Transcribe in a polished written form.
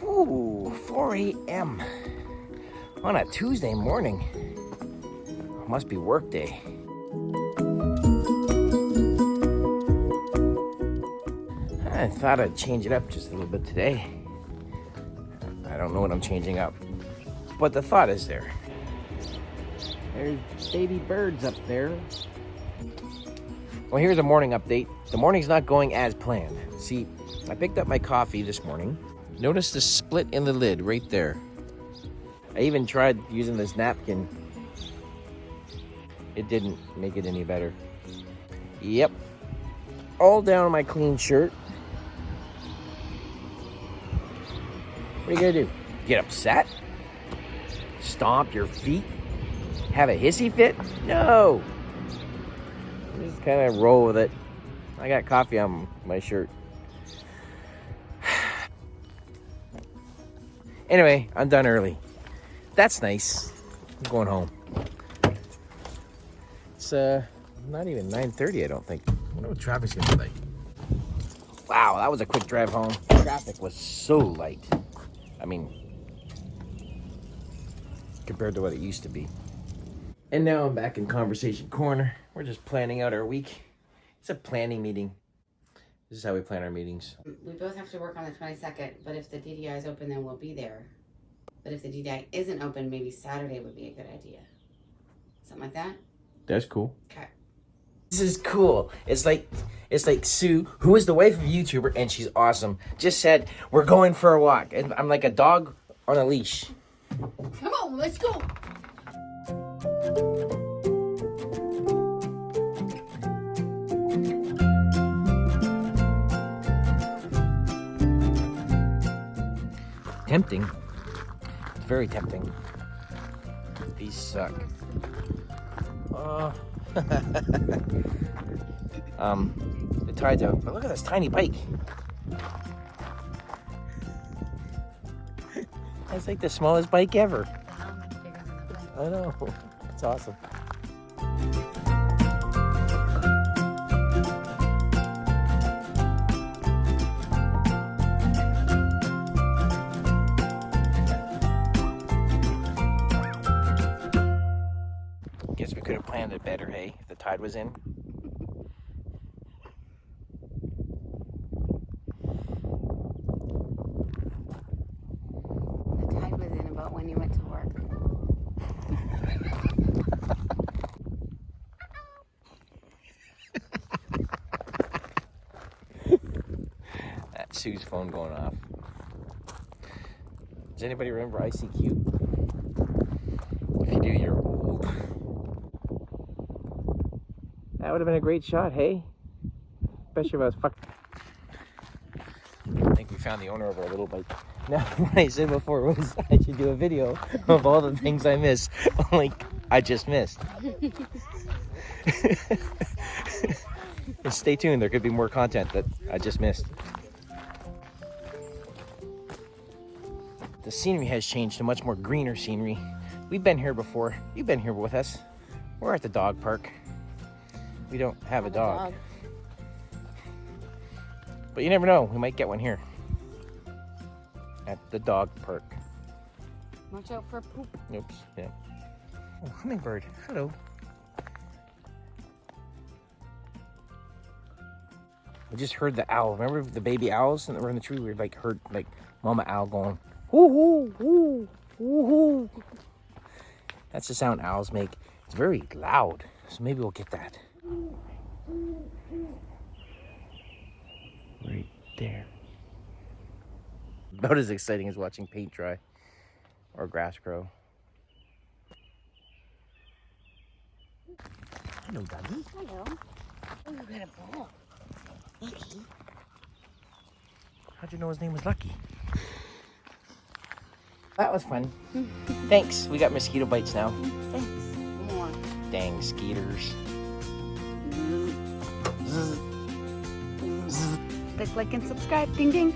Ooh, 4 a.m. on a Tuesday morning. Must be work day. I thought I'd change it up just a little bit today. I don't know what I'm changing up, but the thought is there. There's baby birds up there. Well, here's a morning update. The morning's not going as planned. See, I picked up my coffee this morning. Notice the split in the lid right there. I even tried using this napkin. It didn't make it any better. Yep. All down my clean shirt. What are you gonna do? Get upset? Stomp your feet? Have a hissy fit? No. Just kind of roll with it. I got coffee on my shirt. Anyway, I'm done early. That's nice. I'm going home. It's not even 9:30, I don't think. I wonder what traffic's gonna be like. Wow, that was a quick drive home. Traffic was so light. I mean, compared to what it used to be. And now I'm back in Conversation Corner. We're just planning out our week. It's a planning meeting. This is how we plan our meetings. We both have to work on the 22nd, but if the DDI is open, then we'll be there. But if the DDI isn't open, maybe Saturday would be a good idea. Something like that? That's cool. Okay. This is cool. It's like Sue, who is the wife of a YouTuber, and she's awesome, just said, we're going for a walk. And I'm like a dog on a leash. Come on, let's go. Tempting. It's very tempting. These suck. The tide's out, but look at this tiny bike. That's like the smallest bike ever. I know. It's awesome. Guess we could have planned it better, hey, if the tide was in. The tide was in about when you went to work. That's Sue's phone going off. Does anybody remember ICQ? If you do, you're old. That would have been a great shot, hey? Especially if I was fucked. I think we found the owner of our little bike. Now, what I said before was I should do a video of all the things I miss. Like, I just missed. And stay tuned, there could be more content that I just missed. The scenery has changed to much more greener scenery. We've been here before. You've been here with us. We're at the dog park. We don't have a dog. But you never know, we might get one here. At the dog park. Watch out for poop. Oops, yeah. Oh, hummingbird, hello. I just heard the owl. Remember the baby owls that were in the tree? We heard Mama Owl going, hoo hoo hoo hoo hoo. That's the sound owls make. It's very loud, so maybe we'll get that. Right there. About as exciting as watching paint dry or grass grow. Hello, Doggy. Hello. Oh, you got a ball. Lucky. How'd you know his name was Lucky? That was fun. Thanks. We got mosquito bites now. Thanks. More. Dang skeeters. Click like and subscribe. Ding ding.